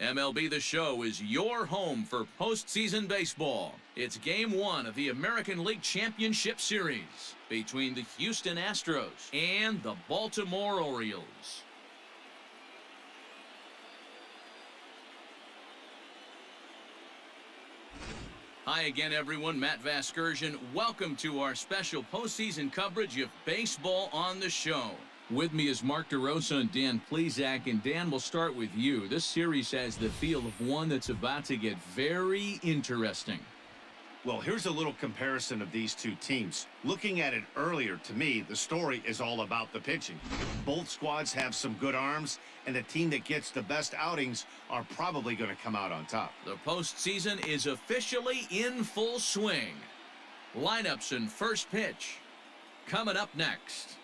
MLB The Show is your home for postseason baseball. It's Game 1 of the American League Championship Series between the Houston Astros and the Baltimore Orioles. Hi again, everyone. Matt Vasgersian. Welcome to our special postseason coverage of Baseball on the Show. With me is Mark DeRosa and Dan Plesac. And Dan, we'll start with you. This series has the feel of one that's about to get very interesting. Well, here's a little comparison of these two teams. Looking at it earlier, to me, the story is all about the pitching. Both squads have some good arms, and the team that gets the best outings are probably going to come out on top. The postseason is officially in full swing. Lineups and first pitch coming up next.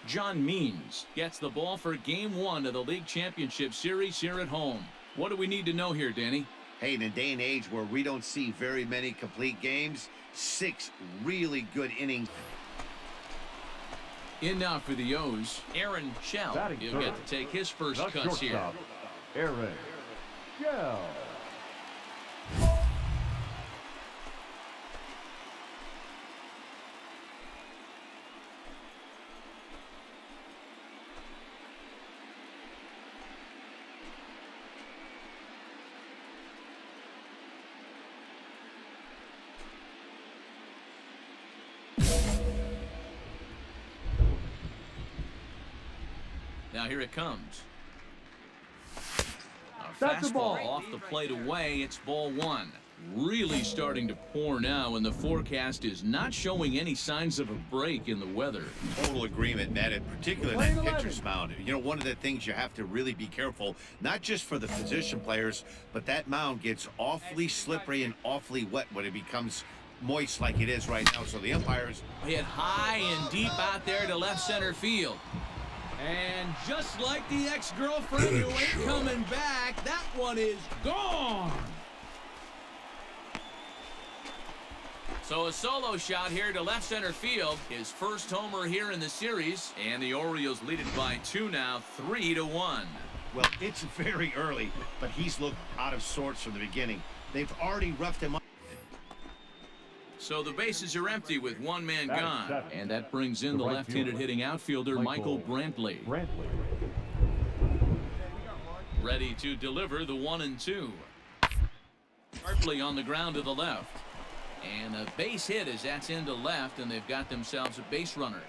John Means gets the ball for Game 1 of the League Championship Series here at home. What do we need to know here, Danny? Hey, in a day and age where we don't see very many complete games, 6 really good innings. In now for the O's, Aaron Shell. He'll get to take his first cuts here. Aaron Shell. Now here it comes. A fastball off the plate away. It's ball 1. Really starting to pour now, and the forecast is not showing any signs of a break in the weather. Total agreement, Matt, and particularly that pitcher's mound. You know, one of the things you have to really be careful, not just for the position players, but that mound gets awfully slippery and awfully wet when it becomes moist like it is right now. So the umpires hit high and deep out there to left center field. And just like the ex-girlfriend who ain't coming back, that one is gone. So a solo shot here to left center field. His first homer here in the series. And the Orioles lead it by 2 now, 3-1. Well, it's very early, but he's looked out of sorts from the beginning. They've already roughed him up. So the bases are empty with one man gone. And that brings in the left-handed hitting outfielder, Michael Brantley. Ready to deliver the 1-2. Brantley on the ground to the left. And a base hit as that's into left, and they've got themselves a base runner.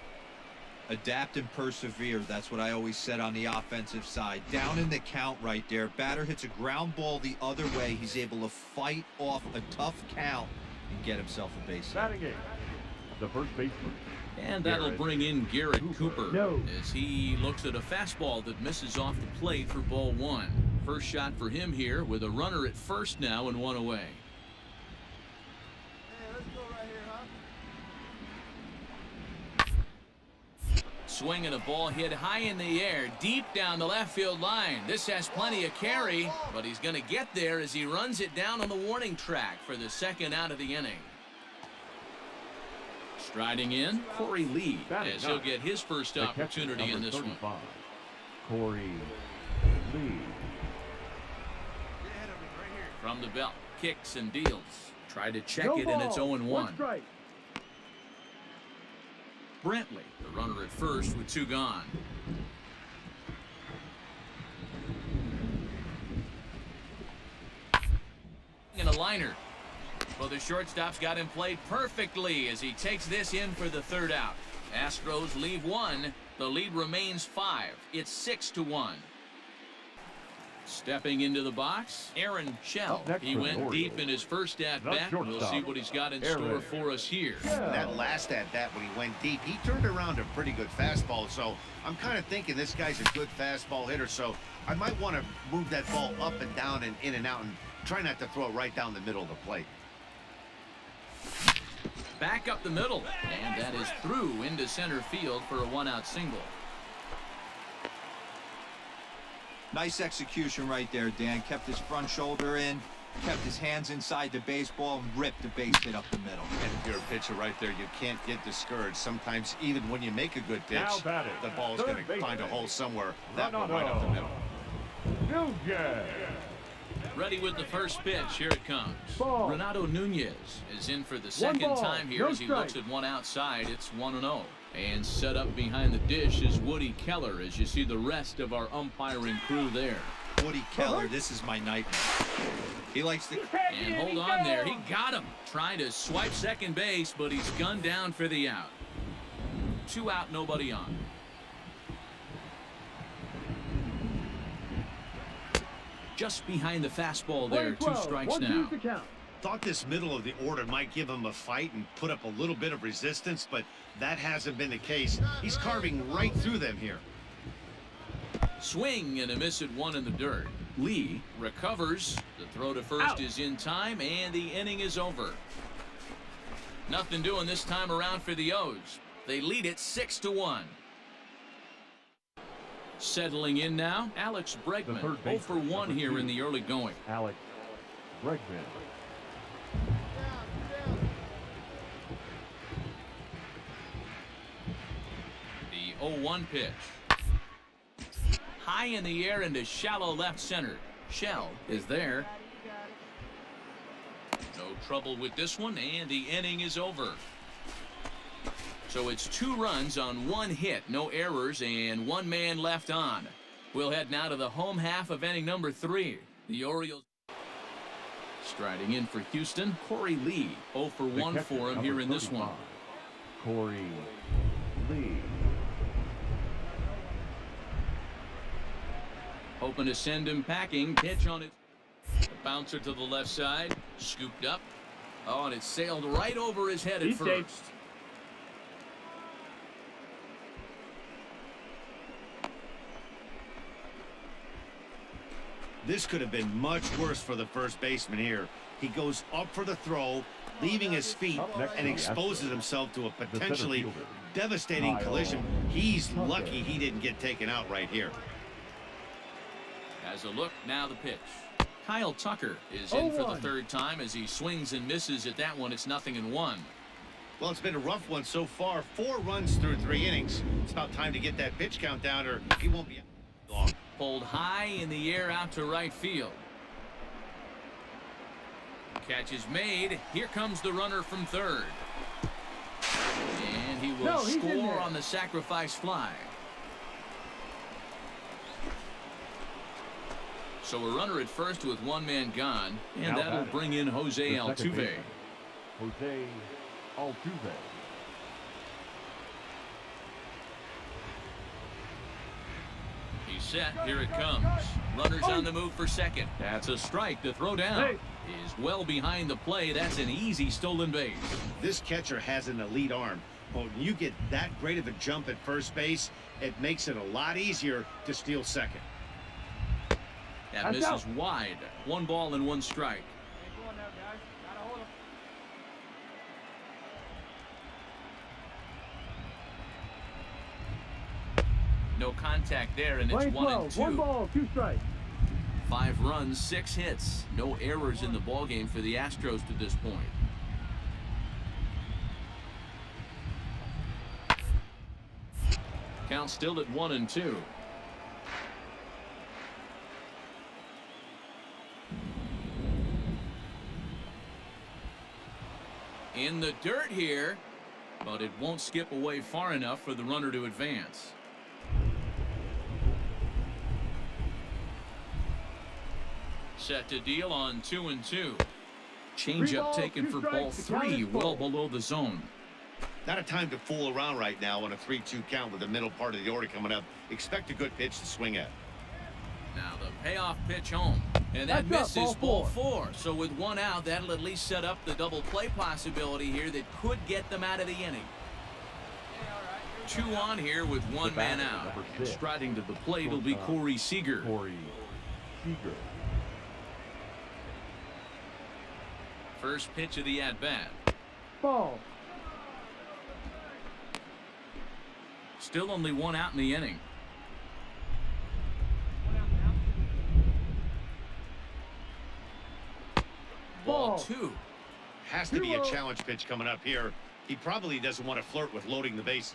Adapt and persevere. That's what I always said on the offensive side. Down in the count right there. Batter hits a ground ball the other way. He's able to fight off a tough count and get himself a base hit. The first baseman. And that'll bring in Garrett Cooper as he looks at a fastball that misses off the plate for ball 1. First shot for him here with a runner at first now and 1 away. Swinging a ball hit high in the air, deep down the left field line. This has plenty of carry, but he's going to get there as he runs it down on the warning track for the second out of the inning. Striding in, Corey Lee, as he'll get his first opportunity in this one. Corey Lee. From the belt, kicks and deals. Try to check it, and it's 0-1. Brantley, the runner at first with 2 gone. And a liner. Well, the shortstop's got him played perfectly as he takes this in for the 3rd out. Astros leave 1. The lead remains 5. It's 6-1. Stepping into the box, Aaron Shell. Up next He for the went Orioles, deep in his first at-bat. the We'll shortstop, see what he's got in Aaron store for us here. That last at-bat when he went deep, he turned around a pretty good fastball. So I'm kind of thinking this guy's a good fastball hitter. So I might want to move that ball up and down and in and out and try not to throw it right down the middle of the plate. Back up the middle, and that is through into center field for a one-out single. Nice execution right there, Dan. Kept his front shoulder in, kept his hands inside the baseball, and ripped the base hit up the middle. And if you're a pitcher right there, you can't get discouraged. Sometimes even when you make a good pitch, Now batting, the ball's third going to find a baseman, hole somewhere. That one Renato. right up the middle. Nunez. Ready with the first pitch. Here it comes. Ball. Renato Nunez is in for the second ball, time here no as he strike. looks at one outside. It's 1-0. And set up behind the dish is Woody Keller as you see the rest of our umpiring crew there. Woody Keller, this is my nightmare. He likes to... And hold on there. He got him. Trying to swipe second base, but he's gunned down for the out. 2 out, nobody on. Just behind the fastball there. 2 strikes now. Thought this middle of the order might give him a fight and put up a little bit of resistance, but that hasn't been the case. He's carving right through them here. Swing and a miss at 1 in the dirt. Lee recovers. The throw to first is in time, and the inning is over. Nothing doing this time around for the O's. They lead it 6-1. Settling in now, Alex Bregman. 0 for 1 here in the early going. Alex Bregman. The 0-1 pitch. High in the air into shallow left center. Shell is there. No trouble with this one, and the inning is over. So it's 2 runs on 1 hit, no errors, and 1 man left on. We'll head now to the home half of inning number 3. The Orioles striding in for Houston. Corey Lee, 0 for 1 for him here in this one. Corey Lee. Hoping to send him packing. Pitch on it. The bouncer to the left side. Scooped up. Oh, and it sailed right over his head at first. This could have been much worse for the first baseman here. He goes up for the throw, leaving his feet, and exposes himself to a potentially devastating collision. He's lucky he didn't get taken out right here. As a look, now the pitch. Kyle Tucker is in for the 3rd time as he swings and misses at that one. It's 0-1. Well, it's been a rough one so far. 4 runs through 3 innings. It's about time to get that pitch count down or he won't be long. Pulled high in the air out to right field. Catch is made. Here comes the runner from 3rd. And he will score on the sacrifice fly. So a runner at first with 1 man gone, and that'll bring in Jose Altuve. Jose Altuve. He's set. Here it comes. Runners on the move for 2nd. That's a strike. The throw down is well behind the play. That's an easy stolen base. This catcher has an elite arm. But when you get that great of a jump at first base, it makes it a lot easier to steal 2nd. That misses wide. 1 ball and 1 strike. No contact there, and it's 1-2. 1 ball, 2 strikes. 5 runs, 6 hits. No errors in the ballgame for the Astros to this point. Count still at 1-2. In the dirt here, but it won't skip away far enough for the runner to advance. Set to deal on 2-2. Changeup taken for ball 3, well below the zone. Not a time to fool around right now on a 3-2 count with the middle part of the order coming up. Expect a good pitch to swing at. Now the payoff pitch home. And that misses ball four. So with one out, that'll at least set up the double play possibility here that could get them out of the inning. 2 on here with one man out. And striding to the plate will be Corey Seager. First pitch of the at-bat. Ball. Still only one out in the inning. Ball 2. Has to be a challenge pitch coming up here. He probably doesn't want to flirt with loading the bases.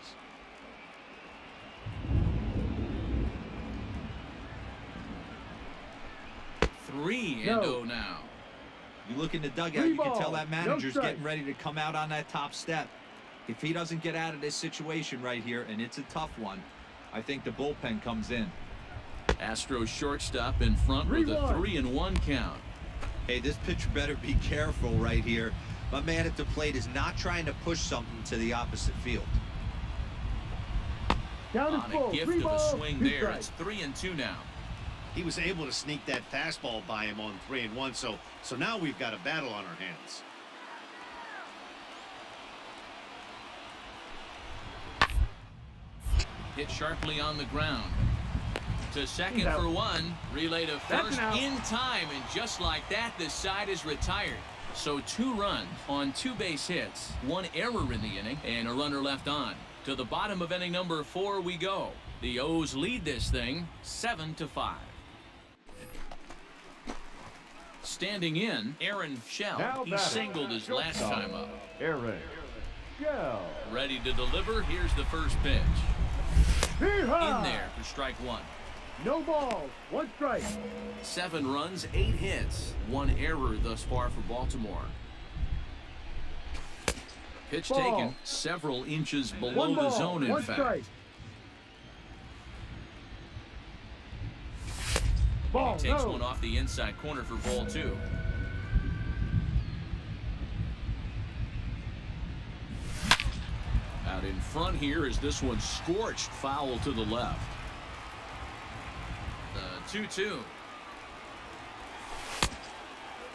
Three and 0 now. You look in the dugout, you can tell that manager's getting ready to come out on that top step. If he doesn't get out of this situation right here, and it's a tough one, I think the bullpen comes in. Astros shortstop in front with a 3-1 count. Hey, this pitcher better be careful right here. My man at the plate is not trying to push something to the opposite field. Down On a gift of a swing there, it's 3-2 now. He was able to sneak that fastball by him on 3-1, so now we've got a battle on our hands. Hit sharply on the ground. To second for one. Relay to first in time, and just like that, this side is retired. So 2 runs on 2 base hits, 1 error in the inning, and a runner left on. To the bottom of inning number 4 we go. The O's lead this thing 7-5. Standing in, Aaron Shell. He singled his last time up. Aaron Shell. Ready to deliver. Here's the first pitch. In there for strike 1. No balls, 1 strike. 7 runs, 8 hits, 1 error thus far for Baltimore. Pitch taken several inches below the zone, in fact. Strike. He takes one off the inside corner for ball 2. Out in front here is this one scorched foul to the left. The 2-2.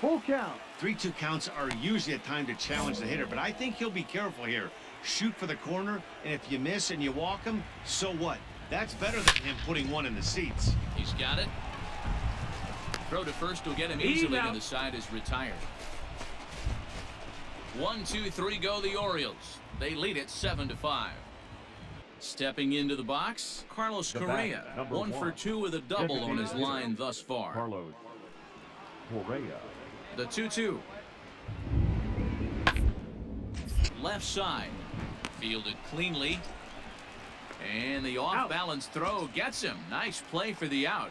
Full count. 3-2 counts are usually a time to challenge the hitter, but I think he'll be careful here. Shoot for the corner, and if you miss and you walk him, so what? That's better than him putting one in the seats. He's got it. Throw to first will get him easily, and the side is retired. 1, 2, 3 go the Orioles. They lead it 7-5. Stepping into the box, Carlos Correa. 1 for 2 with a double on his line thus far. Carlos Correa. The 2-2. Left side. Fielded cleanly. And the off-balance throw gets him. Nice play for the out.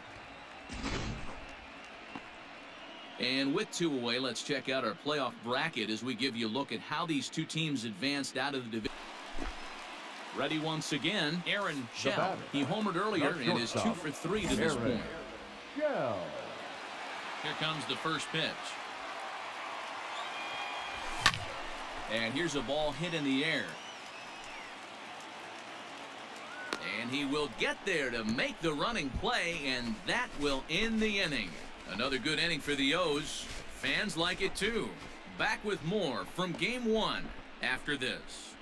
And with 2 away, let's check out our playoff bracket as we give you a look at how these 2 teams advanced out of the division. Ready once again, Aaron Shell. He homered earlier and is 2 for 3 to this point. Shell. Here comes the first pitch. And here's a ball hit in the air. And he will get there to make the running play, and that will end the inning. Another good inning for the O's. Fans like it too. Back with more from Game 1 after this.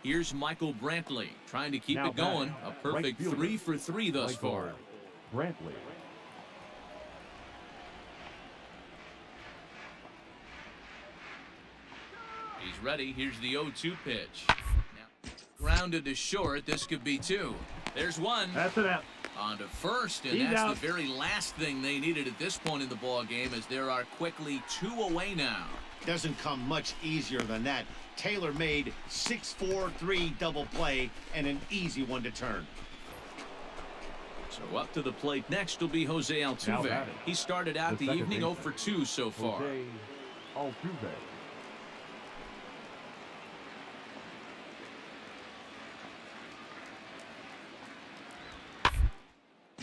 Here's Michael Brantley trying to keep it going. A perfect 3 for 3 thus far. Brantley. He's ready. Here's the 0-2 pitch. Now, grounded to short. This could be 2. There's 1. That's it out. On to first, and that's the very last thing they needed at this point in the ball game, as there are quickly 2 away now. Doesn't come much easier than that. Taylor made 6-4-3 double play and an easy one to turn. So up to the plate next will be Jose Altuve. He started out the evening 0 for 2 so far. Jose Altuve.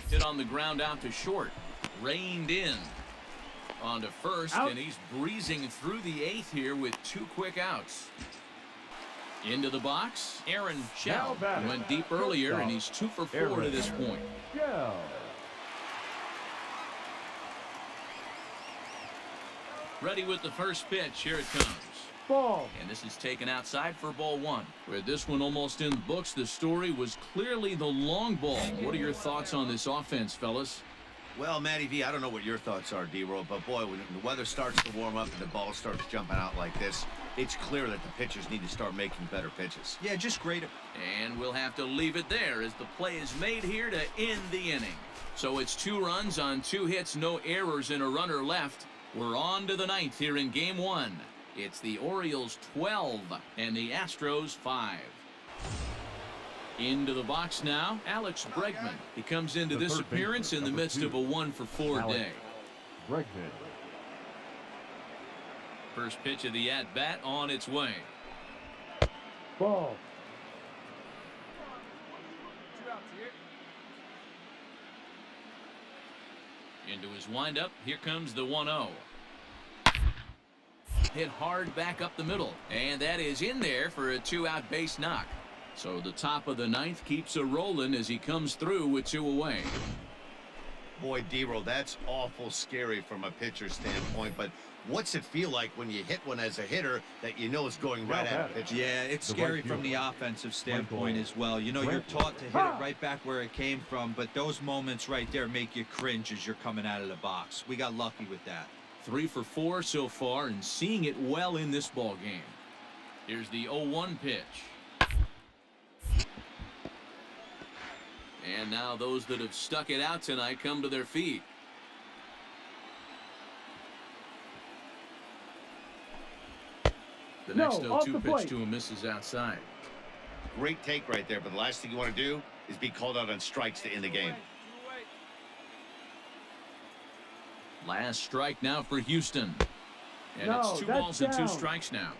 Hit on the ground out to short. Reined in. On to first, and he's breezing through the 8th here with 2 quick outs. Into the box, Aaron Now Shell batting. went deep earlier, and he's 2 for 4 to Aaron this point. Shell. Ready with the first pitch. Here it comes. Ball. And this is taken outside for ball 1. With this one almost in the books, the story was clearly the long ball. What are your thoughts on this offense, fellas? Well, Matty V, I don't know what your thoughts are, D-Roll, but boy, when the weather starts to warm up and the ball starts jumping out like this, it's clear that the pitchers need to start making better pitches. Yeah, just great. And we'll have to leave it there as the play is made here to end the inning. So it's 2 runs on 2 hits, no errors, and a runner left. We're on to the 9th here in game 1. It's the Orioles 12 and the Astros 5. Into the box now, Alex Bregman. He comes into The this third appearance baseman, in the number midst 2. of a 1 for 4 Alex day. Bregman. First pitch of the at-bat on its way. Ball. Into his windup, here comes the 1-0. Hit hard back up the middle, and that is in there for a 2-out base knock. So the top of the 9th keeps a rolling as he comes through with 2 away. Boy, D-Roll, that's awful scary from a pitcher standpoint, but what's it feel like when you hit one as a hitter that you know is going right at a pitcher? Yeah, it's The scary right from the fielder. offensive standpoint ball. as well. You know, you're taught to hit it right back where it came from, but those moments right there make you cringe as you're coming out of the box. We got lucky with that. 3 for 4 so far and seeing it well in this ball game. Here's the 0-1 pitch. And now those that have stuck it out tonight come to their feet. The next No, off 0-2 the pitch plate. to him misses outside. Great take right there, but the last thing you want to do is be called out on strikes to end the game. Last strike now for Houston. And No, it's 2 that's balls and 2 down. strikes now.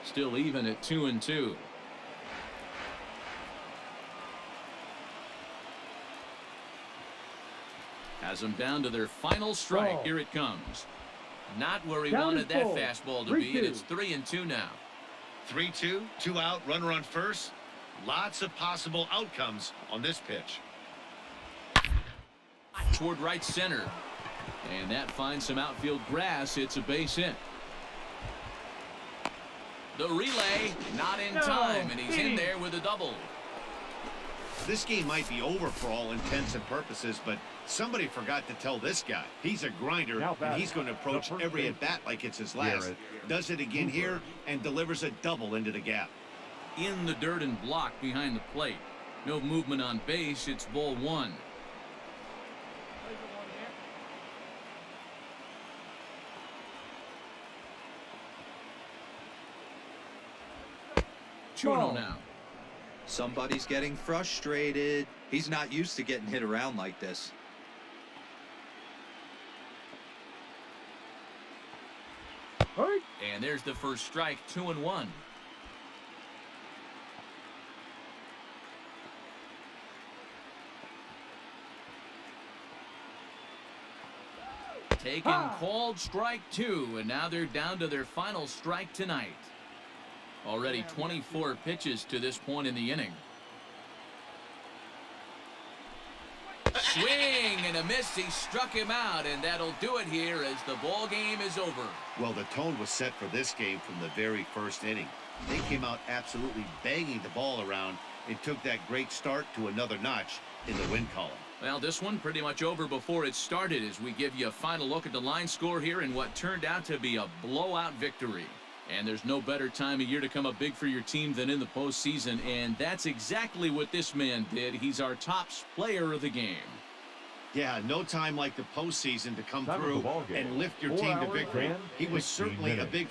Still even at 2-2. Has them down to their final strike. Ball. Here it comes. Not where he Down wanted and that full. fastball to 3-2. be, and it's 3-2 now. 3-2, 2 out, runner on first. Lots of possible outcomes on this pitch. Toward right center. And that finds some outfield grass. It's a base hit. The relay, not in No, time, and he's in inning. there with a double. This game might be over for all intents and purposes, but somebody forgot to tell this guy. He's a grinder, Now and batting, he's going to approach the first every baseman, at-bat like it's his last. Garrett Does it again here and delivers a double into the gap. In the dirt and blocked behind the plate. No movement on base. It's ball 1. Ball. now. Somebody's getting frustrated. He's not used to getting hit around like this. Hurry. And there's the first strike, 2-1. Taken, called strike 2, and now they're down to their final strike tonight. Already 24 pitches to this point in the inning. Swing and a miss. He struck him out, and that'll do it here as the ball game is over. Well, the tone was set for this game from the very first inning. They came out absolutely banging the ball around and took that great start to another notch in the win column. Well, this one pretty much over before it started as we give you a final look at the line score here in what turned out to be a blowout victory. And there's no better time of year to come up big for your team than in the postseason, and that's exactly what this man did. He's our top player of the game. Yeah, no time like the postseason to come Time of the through ball game. and lift your 4 team to hours victory. and He was 16 certainly a minutes. big